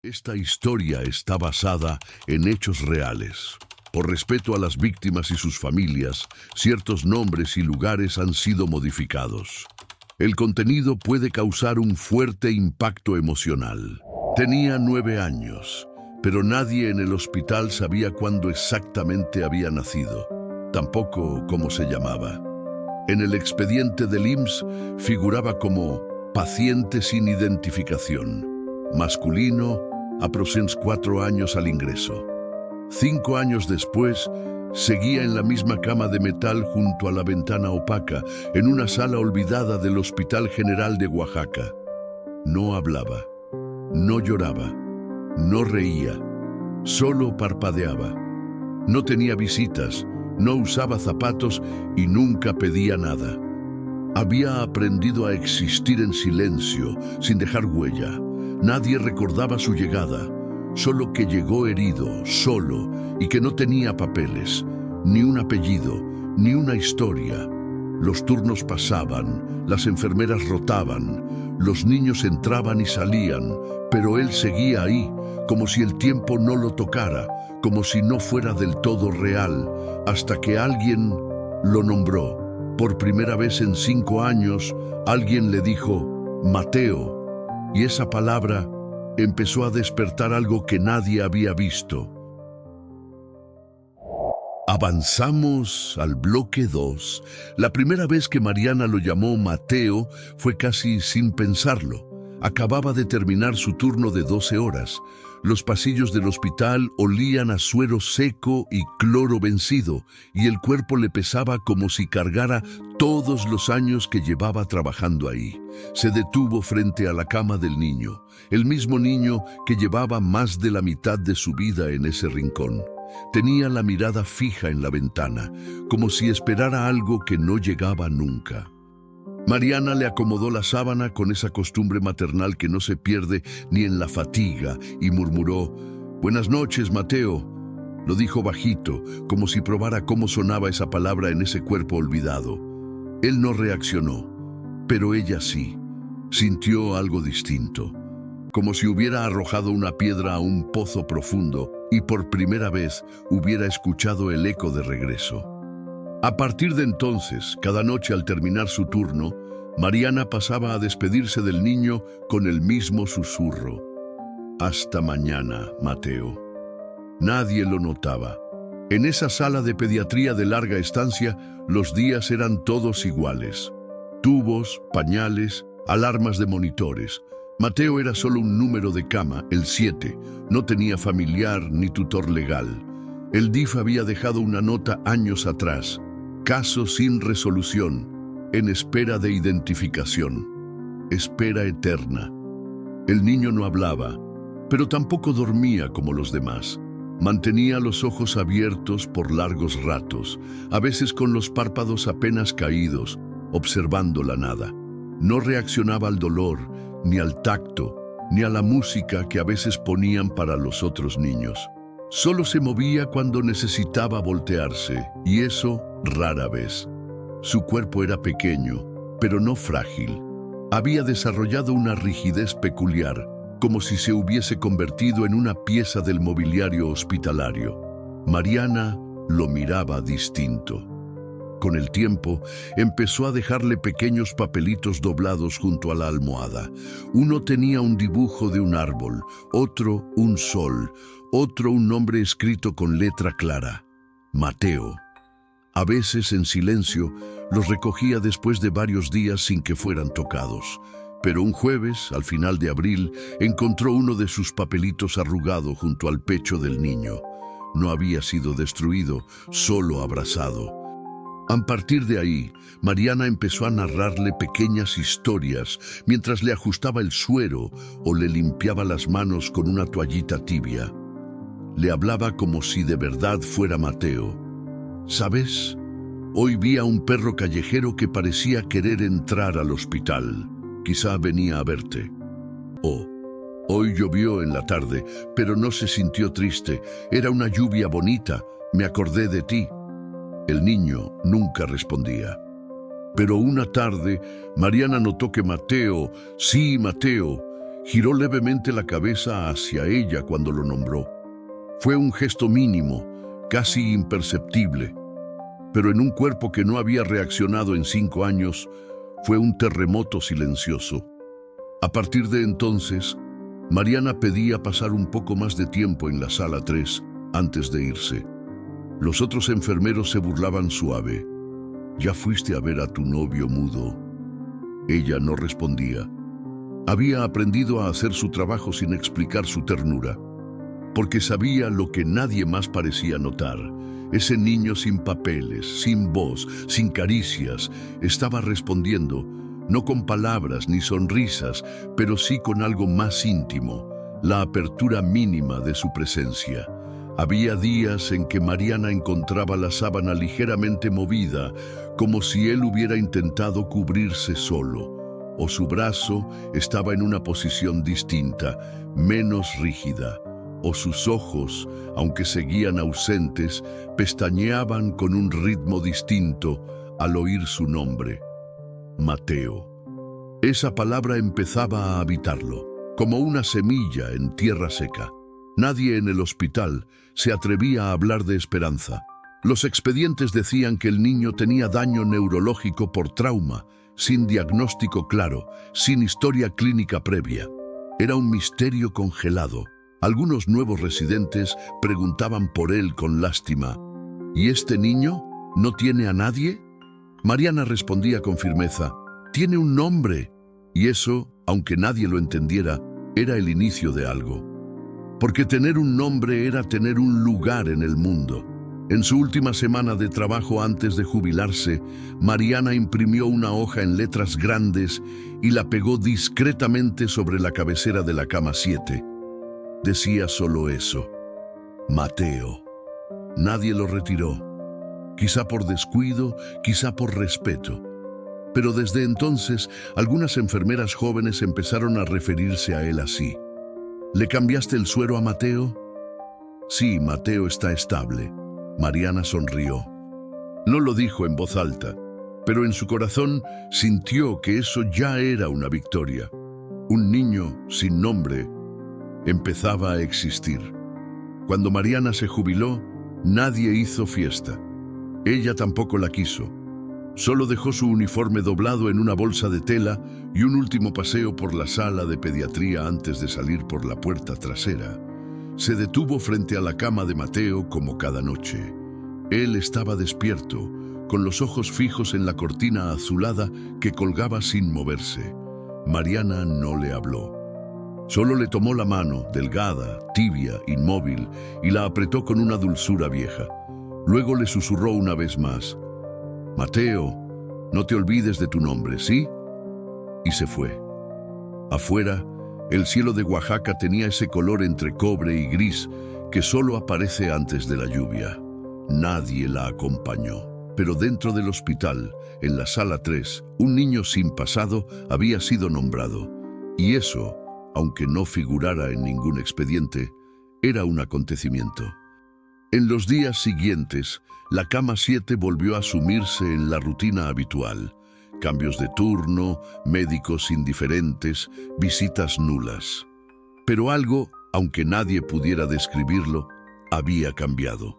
Esta historia está basada en hechos reales. Por respeto a las víctimas y sus familias, ciertos nombres y lugares han sido modificados. El contenido puede causar un fuerte impacto emocional. Tenía 9 años, pero nadie en el hospital sabía cuándo exactamente había nacido, tampoco cómo se llamaba. En el expediente del IMSS figuraba como paciente sin identificación, masculino, aproximadamente 4 años al ingreso. 5 años después, seguía en la misma cama de metal junto a la ventana opaca, en una sala olvidada del Hospital General de Oaxaca. No hablaba, no lloraba, no reía, solo parpadeaba. No tenía visitas, no usaba zapatos y nunca pedía nada. Había aprendido a existir en silencio, sin dejar huella. Nadie recordaba su llegada, solo que llegó herido, solo, y que no tenía papeles, ni un apellido, ni una historia. Los turnos pasaban, las enfermeras rotaban, los niños entraban y salían, pero él seguía ahí, como si el tiempo no lo tocara, como si no fuera del todo real, hasta que alguien lo nombró. Por primera vez en 5 años, alguien le dijo, Mateo, y esa palabra empezó a despertar algo que nadie había visto. Avanzamos al bloque 2. La primera vez que Mariana lo llamó Mateo fue casi sin pensarlo. Acababa de terminar su turno de 12 horas. Los pasillos del hospital olían a suero seco y cloro vencido, y el cuerpo le pesaba como si cargara todos los años que llevaba trabajando ahí. Se detuvo frente a la cama del niño, el mismo niño que llevaba más de la mitad de su vida en ese rincón. Tenía la mirada fija en la ventana, como si esperara algo que no llegaba nunca. Mariana le acomodó la sábana con esa costumbre maternal que no se pierde ni en la fatiga y murmuró, «Buenas noches, Mateo». Lo dijo bajito, como si probara cómo sonaba esa palabra en ese cuerpo olvidado. Él no reaccionó, pero ella sí. Sintió algo distinto, como si hubiera arrojado una piedra a un pozo profundo y por primera vez hubiera escuchado el eco de regreso. A partir de entonces, cada noche al terminar su turno, Mariana pasaba a despedirse del niño con el mismo susurro. «Hasta mañana, Mateo». Nadie lo notaba. En esa sala de pediatría de larga estancia, los días eran todos iguales. Tubos, pañales, alarmas de monitores. Mateo era solo un número de cama, el 7. No tenía familiar ni tutor legal. El DIF había dejado una nota años atrás. Caso sin resolución, en espera de identificación. Espera eterna. El niño no hablaba, pero tampoco dormía como los demás. Mantenía los ojos abiertos por largos ratos, a veces con los párpados apenas caídos, observando la nada. No reaccionaba al dolor, ni al tacto, ni a la música que a veces ponían para los otros niños. Solo se movía cuando necesitaba voltearse, y eso rara vez. Su cuerpo era pequeño, pero no frágil. Había desarrollado una rigidez peculiar, como si se hubiese convertido en una pieza del mobiliario hospitalario. Mariana lo miraba distinto. Con el tiempo, empezó a dejarle pequeños papelitos doblados junto a la almohada. Uno tenía un dibujo de un árbol, otro un sol, otro un nombre escrito con letra clara, Mateo. A veces, en silencio, los recogía después de varios días sin que fueran tocados. Pero un jueves, al final de abril, encontró uno de sus papelitos arrugado junto al pecho del niño. No había sido destruido, solo abrazado. A partir de ahí, Mariana empezó a narrarle pequeñas historias mientras le ajustaba el suero o le limpiaba las manos con una toallita tibia. Le hablaba como si de verdad fuera Mateo. ¿Sabes? Hoy vi a un perro callejero que parecía querer entrar al hospital. Quizá venía a verte. Hoy llovió en la tarde, pero no se sintió triste. Era una lluvia bonita. Me acordé de ti. El niño nunca respondía. Pero una tarde, Mariana notó que Mateo, sí, Mateo, Giró levemente la cabeza hacia ella cuando lo nombró. Fue un gesto mínimo, casi imperceptible, pero en un cuerpo que no había reaccionado en 5 años, fue un terremoto silencioso. A partir de entonces, Mariana pedía pasar un poco más de tiempo en la sala 3 antes de irse. Los otros enfermeros se burlaban suave. «¿Ya fuiste a ver a tu novio mudo?» Ella no respondía. Había aprendido a hacer su trabajo sin explicar su ternura, porque sabía lo que nadie más parecía notar. Ese niño sin papeles, sin voz, sin caricias, estaba respondiendo, no con palabras ni sonrisas, pero sí con algo más íntimo, la apertura mínima de su presencia. Había días en que Mariana encontraba la sábana ligeramente movida, como si él hubiera intentado cubrirse solo, o su brazo estaba en una posición distinta, menos rígida, o sus ojos, aunque seguían ausentes, pestañeaban con un ritmo distinto al oír su nombre. Mateo. Esa palabra empezaba a habitarlo, como una semilla en tierra seca. Nadie en el hospital se atrevía a hablar de esperanza. Los expedientes decían que el niño tenía daño neurológico por trauma, sin diagnóstico claro, sin historia clínica previa. Era un misterio congelado. Algunos nuevos residentes preguntaban por él con lástima. ¿Y este niño no tiene a nadie? Mariana respondía con firmeza. Tiene un nombre. Y eso, aunque nadie lo entendiera, era el inicio de algo. Porque tener un nombre era tener un lugar en el mundo. En su última semana de trabajo antes de jubilarse, Mariana imprimió una hoja en letras grandes y la pegó discretamente sobre la cabecera de la cama 7. Decía solo eso: Mateo. Nadie lo retiró. Quizá por descuido, quizá por respeto. Pero desde entonces, algunas enfermeras jóvenes empezaron a referirse a él así. ¿Le cambiaste el suero a Mateo? Sí, Mateo está estable. Mariana sonrió. No lo dijo en voz alta, pero en su corazón sintió que eso ya era una victoria. Un niño sin nombre empezaba a existir. Cuando Mariana se jubiló, nadie hizo fiesta. Ella tampoco la quiso. Solo dejó su uniforme doblado en una bolsa de tela y un último paseo por la sala de pediatría antes de salir por la puerta trasera. Se detuvo frente a la cama de Mateo como cada noche. Él estaba despierto, con los ojos fijos en la cortina azulada que colgaba sin moverse. Mariana no le habló. Solo le tomó la mano, delgada, tibia, inmóvil, y la apretó con una dulzura vieja. Luego le susurró una vez más: Mateo, no te olvides de tu nombre, ¿sí? Y se fue. Afuera, el cielo de Oaxaca tenía ese color entre cobre y gris que solo aparece antes de la lluvia. Nadie la acompañó. Pero dentro del hospital, en la sala 3, un niño sin pasado había sido nombrado. Y eso, aunque no figurara en ningún expediente, era un acontecimiento. En los días siguientes, la cama 7 volvió a sumirse en la rutina habitual. Cambios de turno, médicos indiferentes, visitas nulas. Pero algo, aunque nadie pudiera describirlo, había cambiado.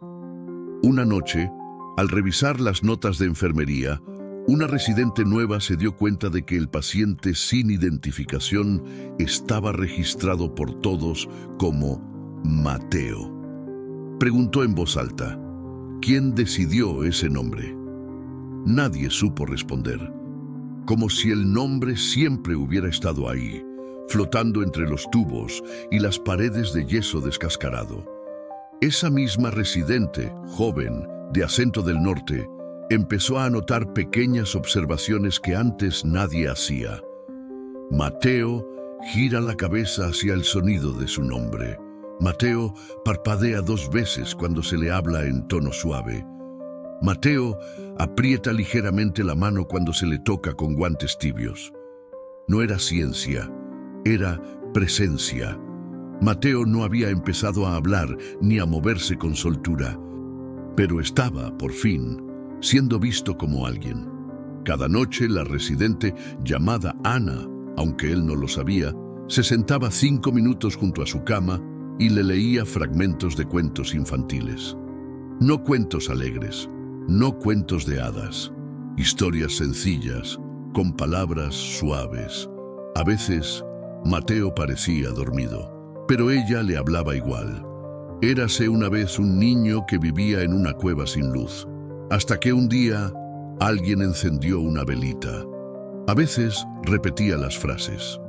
Una noche, al revisar las notas de enfermería, una residente nueva se dio cuenta de que el paciente sin identificación estaba registrado por todos como Mateo. Preguntó en voz alta: ¿quién decidió ese nombre? Nadie supo responder. Como si el nombre siempre hubiera estado ahí, flotando entre los tubos y las paredes de yeso descascarado. Esa misma residente, joven, de acento del norte, empezó a anotar pequeñas observaciones que antes nadie hacía. Mateo gira la cabeza hacia el sonido de su nombre. Mateo parpadea 2 veces cuando se le habla en tono suave. Mateo aprieta ligeramente la mano cuando se le toca con guantes tibios. No era ciencia, era presencia. Mateo no había empezado a hablar ni a moverse con soltura, pero estaba, por fin, siendo visto como alguien. Cada noche la residente, llamada Ana, aunque él no lo sabía, Se sentaba 5 minutos junto a su cama y le leía fragmentos de cuentos infantiles. No cuentos alegres, no cuentos de hadas, historias sencillas, con palabras suaves. A veces, Mateo parecía dormido, pero ella le hablaba igual. Érase una vez un niño que vivía en una cueva sin luz, hasta que un día alguien encendió una velita. A veces repetía las frases.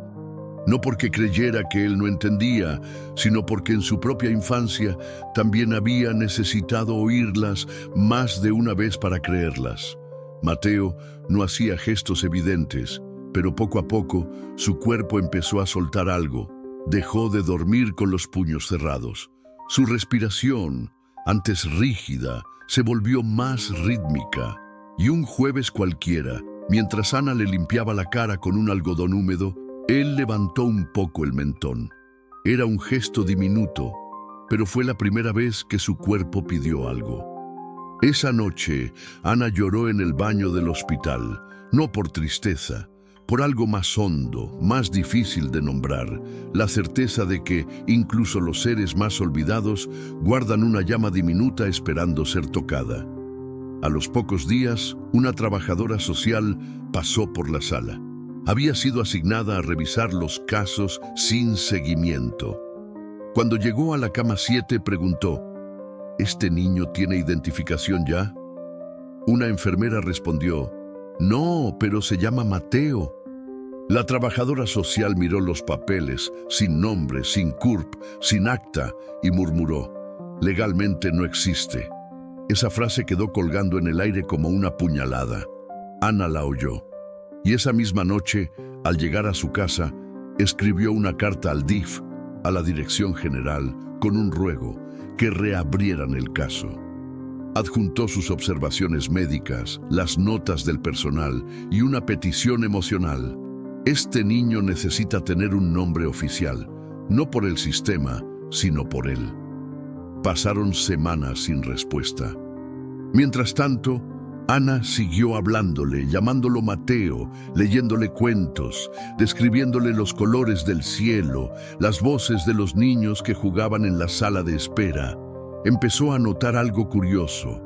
No porque creyera que él no entendía, sino porque en su propia infancia también había necesitado oírlas más de una vez para creerlas. Mateo no hacía gestos evidentes, pero poco a poco su cuerpo empezó a soltar algo. Dejó de dormir con los puños cerrados. Su respiración, antes rígida, se volvió más rítmica. Y un jueves cualquiera, mientras Ana le limpiaba la cara con un algodón húmedo, él levantó un poco el mentón. Era un gesto diminuto, pero fue la primera vez que su cuerpo pidió algo. Esa noche, Ana lloró en el baño del hospital, no por tristeza, por algo más hondo, más difícil de nombrar, la certeza de que incluso los seres más olvidados guardan una llama diminuta esperando ser tocada. A los pocos días, una trabajadora social pasó por la sala. Había sido asignada a revisar los casos sin seguimiento. Cuando llegó a la cama 7, preguntó: ¿este niño tiene identificación ya? Una enfermera respondió: no, pero se llama Mateo. La trabajadora social miró los papeles, sin nombre, sin CURP, sin acta, y murmuró: legalmente no existe. Esa frase quedó colgando en el aire como una puñalada. Ana la oyó. Y esa misma noche, al llegar a su casa, escribió una carta al DIF, a la Dirección General, con un ruego que reabrieran el caso. Adjuntó sus observaciones médicas, las notas del personal y una petición emocional. Este niño necesita tener un nombre oficial, no por el sistema, sino por él. Pasaron semanas sin respuesta. Mientras tanto, Ana siguió hablándole, llamándolo Mateo, leyéndole cuentos, describiéndole los colores del cielo, las voces de los niños que jugaban en la sala de espera. Empezó a notar algo curioso.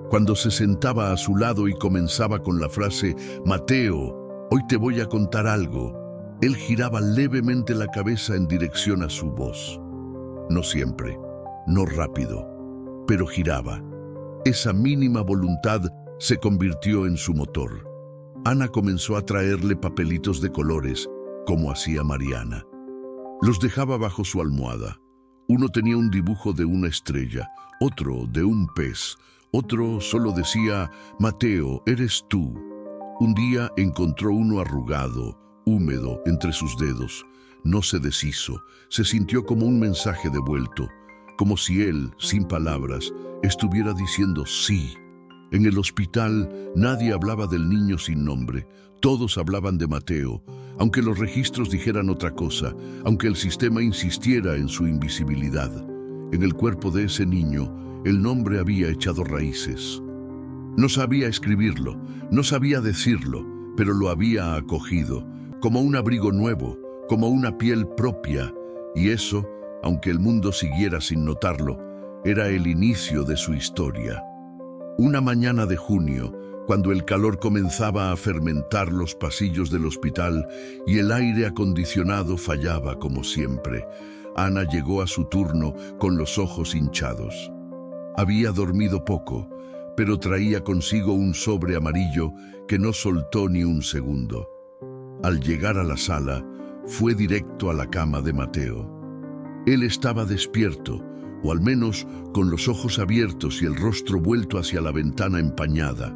Cuando se sentaba a su lado y comenzaba con la frase: Mateo, hoy te voy a contar algo, él giraba levemente la cabeza en dirección a su voz. No siempre, no rápido, pero giraba. Esa mínima voluntad se convirtió en su motor. Ana comenzó a traerle papelitos de colores, como hacía Mariana. Los dejaba bajo su almohada. Uno tenía un dibujo de una estrella, otro de un pez, otro solo decía: Mateo, eres tú. Un día encontró uno arrugado, húmedo, entre sus dedos. No se deshizo, se sintió como un mensaje devuelto, como si él, sin palabras, estuviera diciendo sí. En el hospital nadie hablaba del niño sin nombre, todos hablaban de Mateo, aunque los registros dijeran otra cosa, aunque el sistema insistiera en su invisibilidad. En el cuerpo de ese niño, el nombre había echado raíces. No sabía escribirlo, no sabía decirlo, pero lo había acogido, como un abrigo nuevo, como una piel propia, y eso, aunque el mundo siguiera sin notarlo, era el inicio de su historia. Una mañana de junio, cuando el calor comenzaba a fermentar los pasillos del hospital y el aire acondicionado fallaba como siempre, Ana llegó a su turno con los ojos hinchados. Había dormido poco, pero traía consigo un sobre amarillo que no soltó ni un segundo. Al llegar a la sala, fue directo a la cama de Mateo. Él estaba despierto, o al menos con los ojos abiertos y el rostro vuelto hacia la ventana empañada.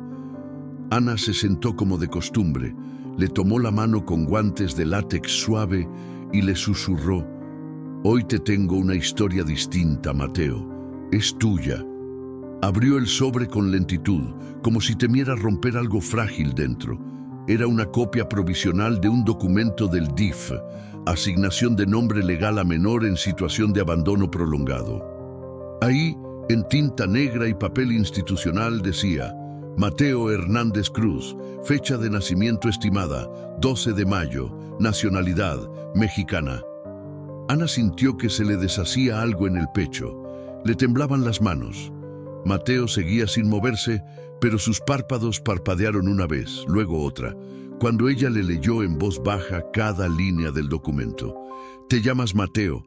Ana se sentó como de costumbre, le tomó la mano con guantes de látex suave y le susurró: «Hoy te tengo una historia distinta, Mateo. Es tuya». Abrió el sobre con lentitud, como si temiera romper algo frágil dentro. Era una copia provisional de un documento del DIF, asignación de nombre legal a menor en situación de abandono prolongado. Ahí, en tinta negra y papel institucional, decía: Mateo Hernández Cruz, fecha de nacimiento estimada, 12 de mayo, nacionalidad, mexicana. Ana sintió que se le deshacía algo en el pecho. Le temblaban las manos. Mateo seguía sin moverse, pero sus párpados parpadearon una vez, luego otra, cuando ella le leyó en voz baja cada línea del documento. Te llamas Mateo,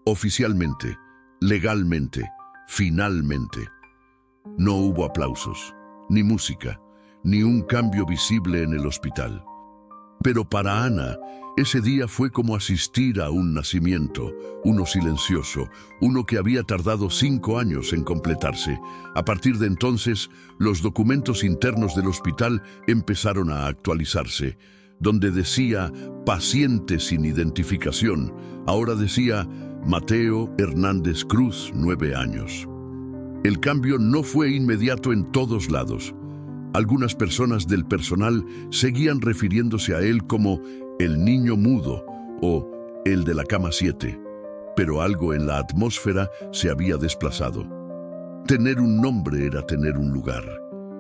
oficialmente, legalmente, finalmente. No hubo aplausos, ni música, ni un cambio visible en el hospital. Pero para Ana, ese día fue como asistir a un nacimiento, uno silencioso, uno que había tardado 5 años en completarse. A partir de entonces, los documentos internos del hospital empezaron a actualizarse. Donde decía paciente sin identificación, ahora decía Mateo Hernández Cruz, 9 años. El cambio no fue inmediato en todos lados. Algunas personas del personal seguían refiriéndose a él como el niño mudo o el de la cama 7, pero algo en la atmósfera se había desplazado. Tener un nombre era tener un lugar,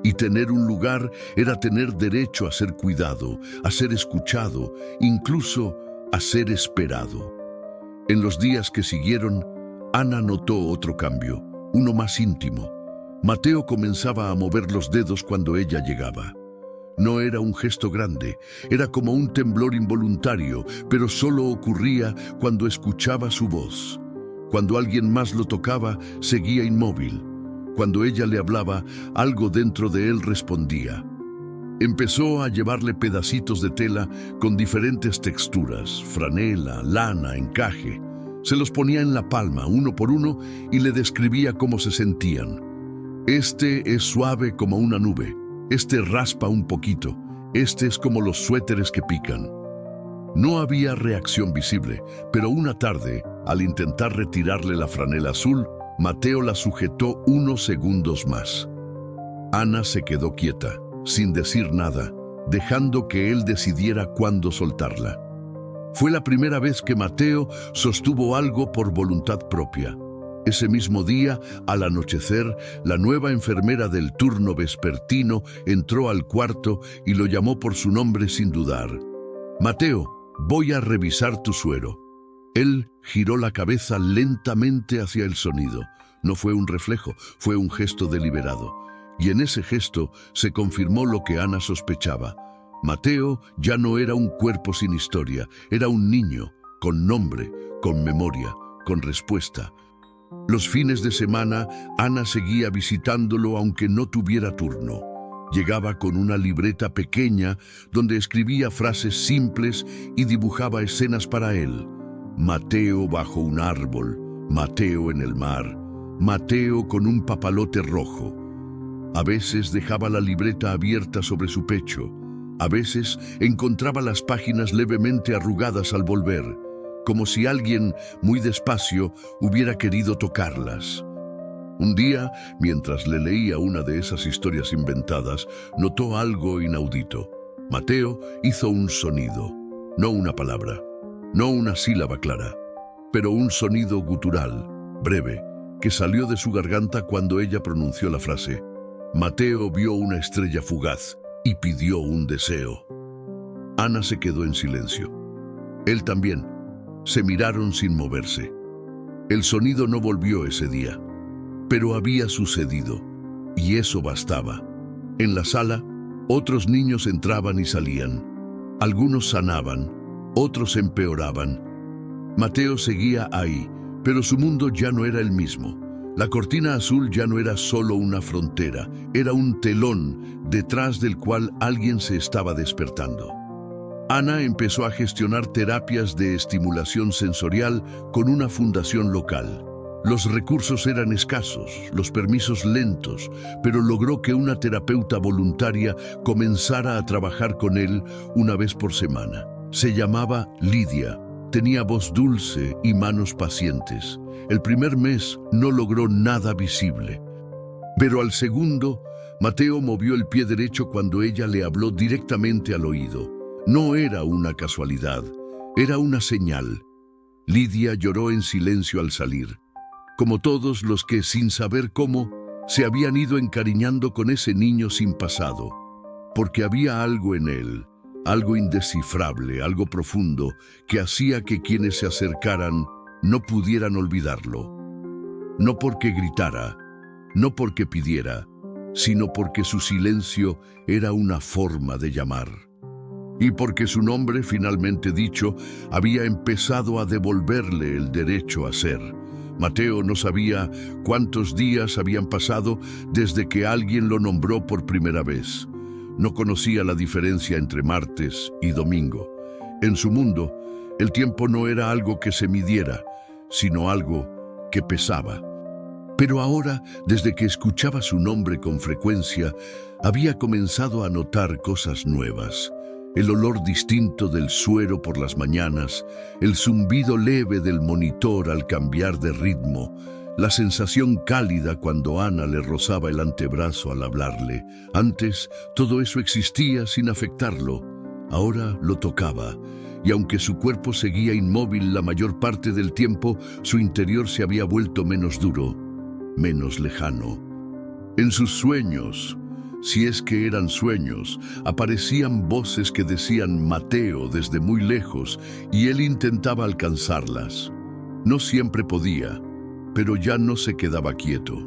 y tener un lugar era tener derecho a ser cuidado, a ser escuchado, incluso a ser esperado. En los días que siguieron, Ana notó otro cambio, uno más íntimo. Mateo comenzaba a mover los dedos cuando ella llegaba. No era un gesto grande, era como un temblor involuntario, pero solo ocurría cuando escuchaba su voz. Cuando alguien más lo tocaba, seguía inmóvil. Cuando ella le hablaba, algo dentro de él respondía. Empezó a llevarle pedacitos de tela con diferentes texturas, franela, lana, encaje. Se los ponía en la palma, uno por uno, y le describía cómo se sentían. Este es suave como una nube, este raspa un poquito, este es como los suéteres que pican. No había reacción visible, pero una tarde, al intentar retirarle la franela azul, Mateo la sujetó unos segundos más. Ana se quedó quieta, sin decir nada, dejando que él decidiera cuándo soltarla. Fue la primera vez que Mateo sostuvo algo por voluntad propia. Ese mismo día, al anochecer, la nueva enfermera del turno vespertino entró al cuarto y lo llamó por su nombre sin dudar. Mateo, voy a revisar tu suero. Él giró la cabeza lentamente hacia el sonido. No fue un reflejo, fue un gesto deliberado. Y en ese gesto se confirmó lo que Ana sospechaba. Mateo ya no era un cuerpo sin historia, era un niño, con nombre, con memoria, con respuesta. Los fines de semana, Ana seguía visitándolo aunque no tuviera turno. Llegaba con una libreta pequeña donde escribía frases simples y dibujaba escenas para él. Mateo bajo un árbol, Mateo en el mar, Mateo con un papalote rojo. A veces dejaba la libreta abierta sobre su pecho. A veces encontraba las páginas levemente arrugadas al volver, como si alguien, muy despacio, hubiera querido tocarlas. Un día, mientras le leía una de esas historias inventadas, notó algo inaudito. Mateo hizo un sonido, no una palabra, no una sílaba clara, pero un sonido gutural, breve, que salió de su garganta cuando ella pronunció la frase. Mateo vio una estrella fugaz y pidió un deseo. Ana se quedó en silencio. Él también. Se miraron sin moverse. El sonido no volvió ese día, pero había sucedido, y eso bastaba. En la sala, otros niños entraban y salían. Algunos sanaban, otros empeoraban. Mateo seguía ahí, pero su mundo ya no era el mismo. La cortina azul ya no era solo una frontera, era un telón detrás del cual alguien se estaba despertando. Ana empezó a gestionar terapias de estimulación sensorial con una fundación local. Los recursos eran escasos, los permisos lentos, pero logró que una terapeuta voluntaria comenzara a trabajar con él una vez por semana. Se llamaba Lidia, tenía voz dulce y manos pacientes. El primer mes no logró nada visible, pero al segundo, Mateo movió el pie derecho cuando ella le habló directamente al oído. No era una casualidad, era una señal. Lidia lloró en silencio al salir, como todos los que, sin saber cómo, se habían ido encariñando con ese niño sin pasado, porque había algo en él, algo indescifrable, algo profundo, que hacía que quienes se acercaran no pudieran olvidarlo. No porque gritara, no porque pidiera, sino porque su silencio era una forma de llamar. Y porque su nombre, finalmente dicho, había empezado a devolverle el derecho a ser. Mateo no sabía cuántos días habían pasado desde que alguien lo nombró por primera vez. No conocía la diferencia entre martes y domingo. En su mundo, el tiempo no era algo que se midiera, sino algo que pesaba. Pero ahora, desde que escuchaba su nombre con frecuencia, había comenzado a notar cosas nuevas. El olor distinto del suero por las mañanas, el zumbido leve del monitor al cambiar de ritmo, la sensación cálida cuando Ana le rozaba el antebrazo al hablarle. Antes, todo eso existía sin afectarlo. Ahora lo tocaba, y aunque su cuerpo seguía inmóvil la mayor parte del tiempo, su interior se había vuelto menos duro, menos lejano. En sus sueños, si es que eran sueños, aparecían voces que decían Mateo desde muy lejos, y él intentaba alcanzarlas. No siempre podía, pero ya no se quedaba quieto.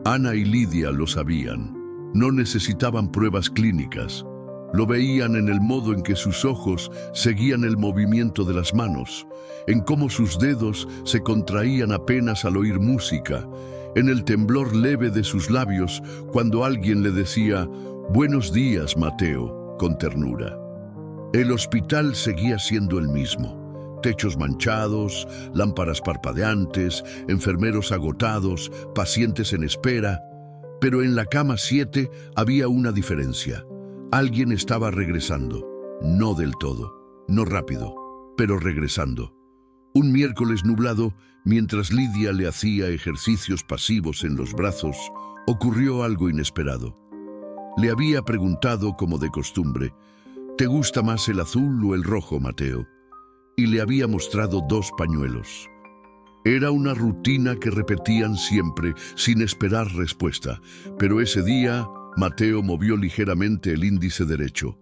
Ana y Lidia lo sabían. No necesitaban pruebas clínicas. Lo veían en el modo en que sus ojos seguían el movimiento de las manos, en cómo sus dedos se contraían apenas al oír música, en el temblor leve de sus labios cuando alguien le decía «Buenos días, Mateo», con ternura. El hospital seguía siendo el mismo. Techos manchados, lámparas parpadeantes, enfermeros agotados, pacientes en espera. Pero en la cama 7 había una diferencia. Alguien estaba regresando. No del todo, no rápido, pero regresando. Un miércoles nublado, mientras Lidia le hacía ejercicios pasivos en los brazos, ocurrió algo inesperado. Le había preguntado, como de costumbre, «¿Te gusta más el azul o el rojo, Mateo?», y le había mostrado 2 pañuelos. Era una rutina que repetían siempre, sin esperar respuesta, pero ese día Mateo movió ligeramente el índice derecho.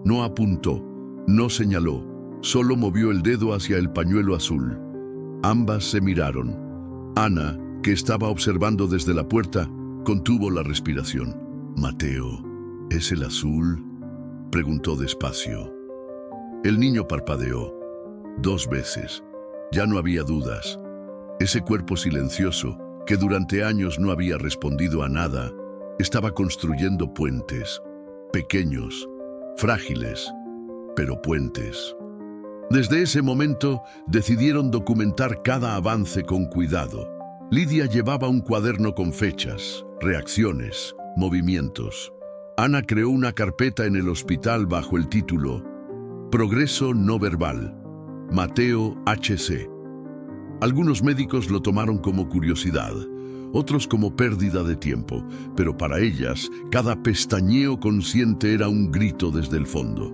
No apuntó, no señaló, solo movió el dedo hacia el pañuelo azul. Ambas se miraron. Ana, que estaba observando desde la puerta, contuvo la respiración. «Mateo, ¿es el azul?», preguntó despacio. El niño parpadeó. 2 veces. Ya no había dudas. Ese cuerpo silencioso, que durante años no había respondido a nada, estaba construyendo puentes. Pequeños, frágiles, pero puentes. Desde ese momento decidieron documentar cada avance con cuidado. Lidia llevaba un cuaderno con fechas, reacciones, movimientos. Ana creó una carpeta en el hospital bajo el título «Progreso no verbal, Mateo HC». Algunos médicos lo tomaron como curiosidad, otros como pérdida de tiempo, pero para ellas cada pestañeo consciente era un grito desde el fondo.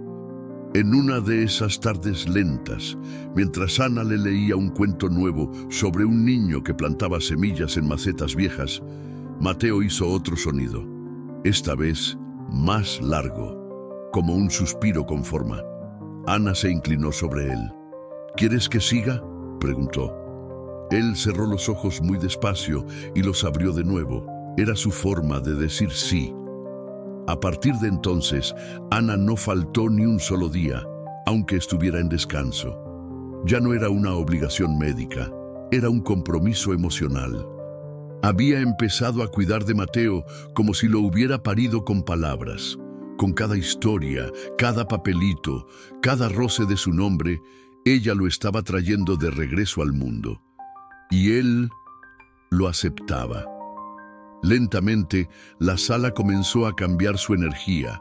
En una de esas tardes lentas, mientras Ana le leía un cuento nuevo sobre un niño que plantaba semillas en macetas viejas, Mateo hizo otro sonido, esta vez más largo, como un suspiro con forma. Ana se inclinó sobre él. «¿Quieres que siga?», preguntó. Él cerró los ojos muy despacio y los abrió de nuevo. Era su forma de decir sí. A partir de entonces, Ana no faltó ni un solo día, aunque estuviera en descanso. Ya no era una obligación médica, era un compromiso emocional. Había empezado a cuidar de Mateo como si lo hubiera parido con palabras. Con cada historia, cada papelito, cada roce de su nombre, ella lo estaba trayendo de regreso al mundo. Y él lo aceptaba. Lentamente, la sala comenzó a cambiar su energía.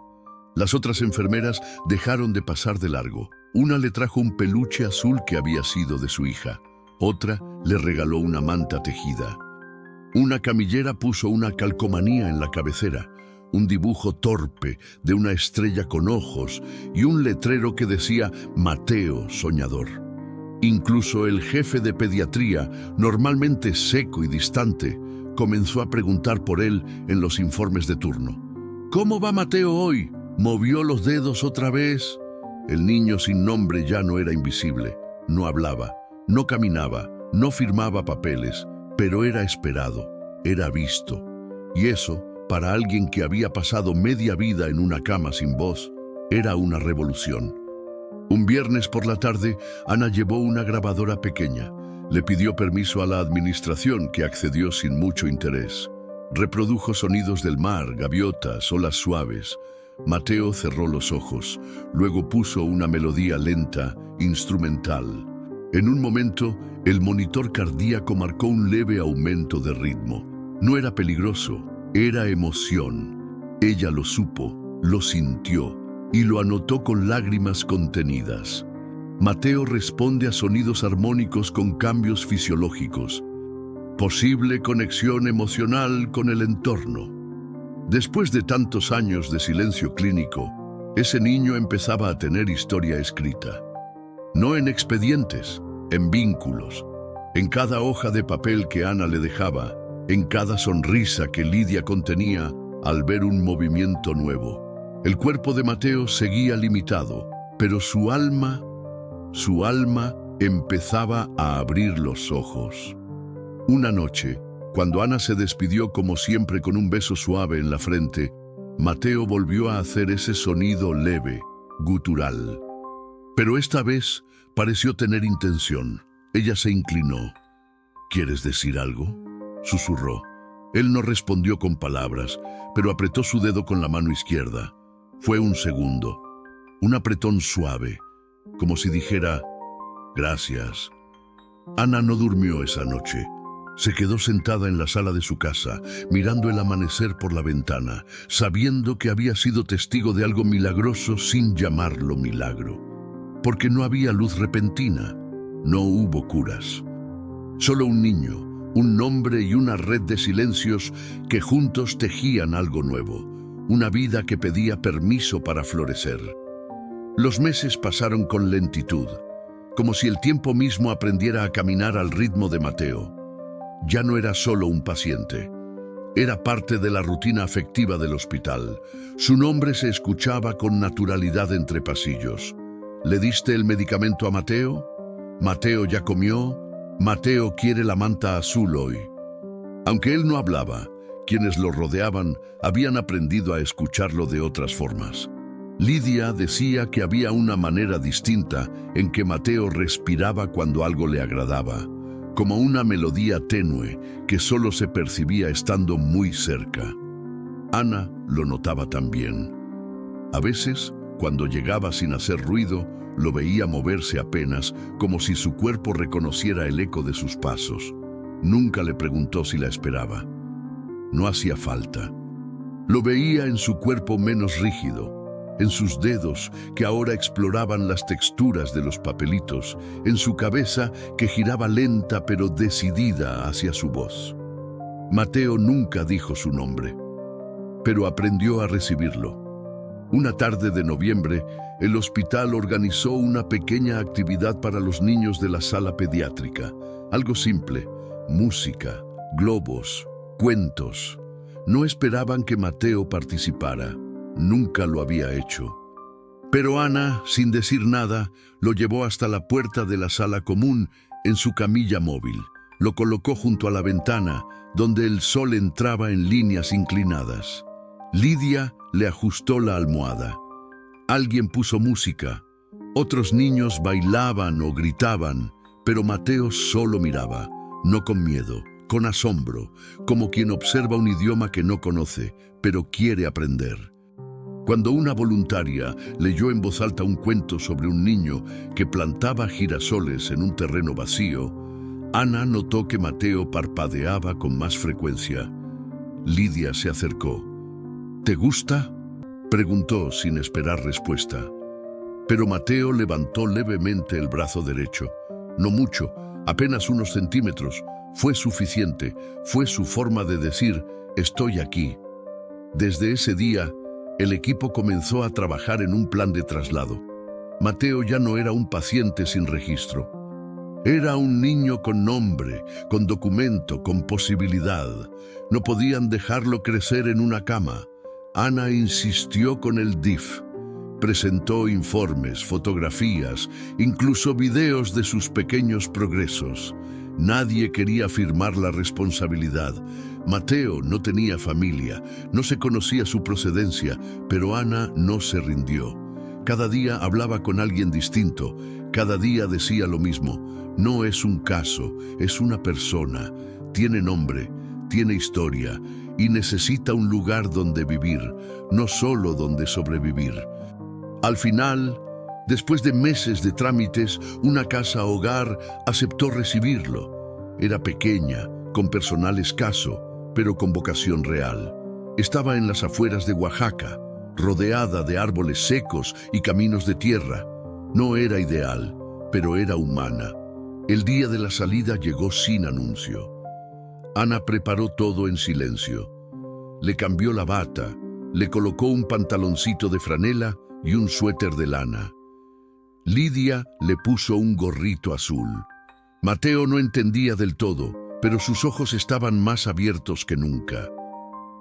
Las otras enfermeras dejaron de pasar de largo. Una le trajo un peluche azul que había sido de su hija. Otra le regaló una manta tejida. Una camillera puso una calcomanía en la cabecera, un dibujo torpe de una estrella con ojos y un letrero que decía Mateo Soñador. Incluso el jefe de pediatría, normalmente seco y distante, comenzó a preguntar por él en los informes de turno. «¿Cómo va Mateo hoy? ¿Movió los dedos otra vez?» El niño sin nombre ya no era invisible. No hablaba, no caminaba, No firmaba papeles, pero era esperado, era visto. Y eso, para alguien que había pasado media vida en una cama sin voz, era una revolución. Un viernes por la tarde, Ana llevó una grabadora pequeña. Le pidió permiso a la administración, que accedió sin mucho interés. Reprodujo sonidos del mar, gaviotas, olas suaves. Mateo cerró los ojos, luego puso una melodía lenta, instrumental. En un momento, el monitor cardíaco marcó un leve aumento de ritmo. No era peligroso, era emoción. Ella lo supo, lo sintió y lo anotó con lágrimas contenidas. Mateo responde a sonidos armónicos con cambios fisiológicos. Posible conexión emocional con el entorno. Después de tantos años de silencio clínico, ese niño empezaba a tener historia escrita. No en expedientes, en vínculos, en cada hoja de papel que Ana le dejaba, en cada sonrisa que Lidia contenía al ver un movimiento nuevo. El cuerpo de Mateo seguía limitado, pero su alma empezaba a abrir los ojos. Una noche, cuando Ana se despidió como siempre con un beso suave en la frente, Mateo volvió a hacer ese sonido leve, gutural. Pero esta vez pareció tener intención. Ella se inclinó. ¿Quieres decir algo?, susurró. Él no respondió con palabras, pero apretó su dedo con la mano izquierda. Fue un segundo, un apretón suave, como si dijera, gracias. Ana no durmió esa noche. Se quedó sentada en la sala de su casa, mirando el amanecer por la ventana, sabiendo que había sido testigo de algo milagroso sin llamarlo milagro. Porque no había luz repentina, no hubo curas. Solo un niño, un nombre y una red de silencios que juntos tejían algo nuevo, una vida que pedía permiso para florecer. Los meses pasaron con lentitud, como si el tiempo mismo aprendiera a caminar al ritmo de Mateo. Ya no era solo un paciente. Era parte de la rutina afectiva del hospital. Su nombre se escuchaba con naturalidad entre pasillos. ¿Le diste el medicamento a Mateo? ¿Mateo ya comió? Mateo quiere la manta azul hoy. Aunque él no hablaba, quienes lo rodeaban habían aprendido a escucharlo de otras formas. Lidia decía que había una manera distinta en que Mateo respiraba cuando algo le agradaba, como una melodía tenue que solo se percibía estando muy cerca. Ana lo notaba también. A veces, cuando llegaba sin hacer ruido, lo veía moverse apenas, como si su cuerpo reconociera el eco de sus pasos. Nunca le preguntó si la esperaba. No hacía falta. Lo veía en su cuerpo menos rígido, en sus dedos que ahora exploraban las texturas de los papelitos, en su cabeza que giraba lenta pero decidida hacia su voz. Mateo nunca dijo su nombre, pero aprendió a recibirlo. Una tarde de noviembre, el hospital organizó una pequeña actividad para los niños de la sala pediátrica. Algo simple, música, globos, cuentos. No esperaban que Mateo participara. Nunca lo había hecho. Pero Ana, sin decir nada, lo llevó hasta la puerta de la sala común en su camilla móvil. Lo colocó junto a la ventana, donde el sol entraba en líneas inclinadas. Lidia le ajustó la almohada. Alguien puso música. Otros niños bailaban o gritaban, pero Mateo solo miraba, no con miedo, con asombro, como quien observa un idioma que no conoce, pero quiere aprender. Cuando una voluntaria leyó en voz alta un cuento sobre un niño que plantaba girasoles en un terreno vacío, Ana notó que Mateo parpadeaba con más frecuencia. Lidia se acercó. ¿Te gusta?, preguntó sin esperar respuesta. Pero Mateo levantó levemente el brazo derecho. No mucho, apenas unos centímetros. Fue suficiente. Fue su forma de decir, estoy aquí. Desde ese día, el equipo comenzó a trabajar en un plan de traslado. Mateo ya no era un paciente sin registro. Era un niño con nombre, con documento, con posibilidad. No podían dejarlo crecer en una cama. Ana insistió con el DIF. Presentó informes, fotografías, incluso videos de sus pequeños progresos. Nadie quería firmar la responsabilidad. Mateo no tenía familia, no se conocía su procedencia, pero Ana no se rindió. Cada día hablaba con alguien distinto, cada día decía lo mismo. No es un caso, es una persona. Tiene nombre, tiene historia y necesita un lugar donde vivir, no solo donde sobrevivir. Al final, después de meses de trámites, una casa hogar aceptó recibirlo. Era pequeña, con personal escaso, pero con vocación real. Estaba en las afueras de Oaxaca, rodeada de árboles secos y caminos de tierra. No era ideal, pero era humana. El día de la salida llegó sin anuncio. Ana preparó todo en silencio. Le cambió la bata, le colocó un pantaloncito de franela y un suéter de lana. Lidia le puso un gorrito azul. Mateo no entendía del todo, pero sus ojos estaban más abiertos que nunca.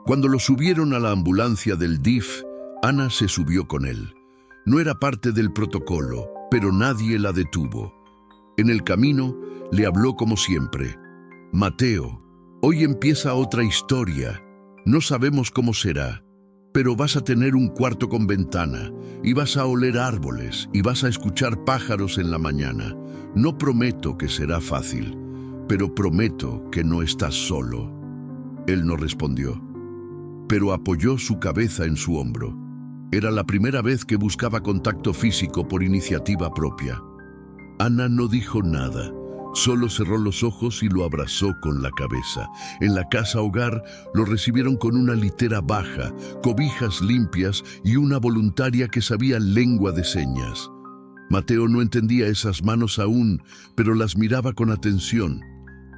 Cuando lo subieron a la ambulancia del DIF, Ana se subió con él. No era parte del protocolo, pero nadie la detuvo. En el camino, le habló como siempre. Mateo, hoy empieza otra historia. No sabemos cómo será, pero vas a tener un cuarto con ventana, y vas a oler árboles, y vas a escuchar pájaros en la mañana. No prometo que será fácil, pero prometo que no estás solo. Él no respondió, pero apoyó su cabeza en su hombro. Era la primera vez que buscaba contacto físico por iniciativa propia. Ana no dijo nada, solo cerró los ojos y lo abrazó con la cabeza. En la casa hogar lo recibieron con una litera baja, cobijas limpias y una voluntaria que sabía lengua de señas. Mateo no entendía esas manos aún, pero las miraba con atención.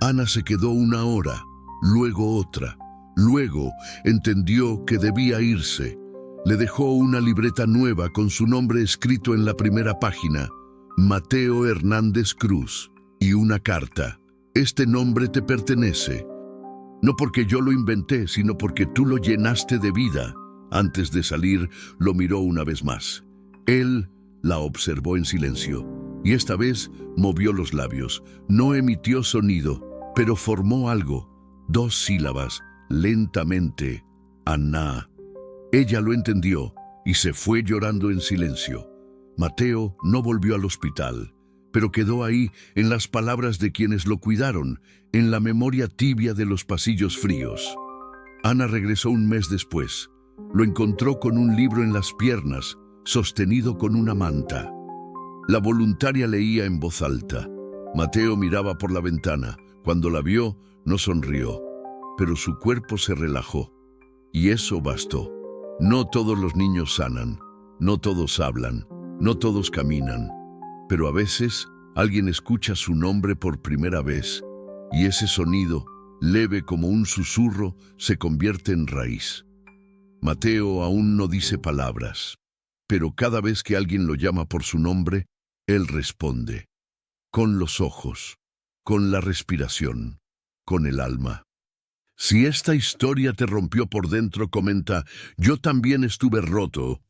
Ana se quedó una hora, luego otra. Luego entendió que debía irse. Le dejó una libreta nueva con su nombre escrito en la primera página, Mateo Hernández Cruz, y una carta. Este nombre te pertenece. No porque yo lo inventé, sino porque tú lo llenaste de vida. Antes de salir, lo miró una vez más. Él la observó en silencio, y esta vez movió los labios. No emitió sonido, pero formó algo. 2 sílabas, lentamente. Ana. Ella lo entendió y se fue llorando en silencio. Mateo no volvió al hospital, pero quedó ahí en las palabras de quienes lo cuidaron, en la memoria tibia de los pasillos fríos. Ana regresó un mes después. Lo encontró con un libro en las piernas, sostenido con una manta. La voluntaria leía en voz alta. Mateo miraba por la ventana. Cuando la vio, no sonrió, pero su cuerpo se relajó. Y eso bastó. No todos los niños sanan, no todos hablan, no todos caminan, pero a veces alguien escucha su nombre por primera vez y ese sonido, leve como un susurro, se convierte en raíz. Mateo aún no dice palabras, pero cada vez que alguien lo llama por su nombre, él responde, con los ojos, con la respiración, con el alma. Si esta historia te rompió por dentro, comenta, yo también estuve roto.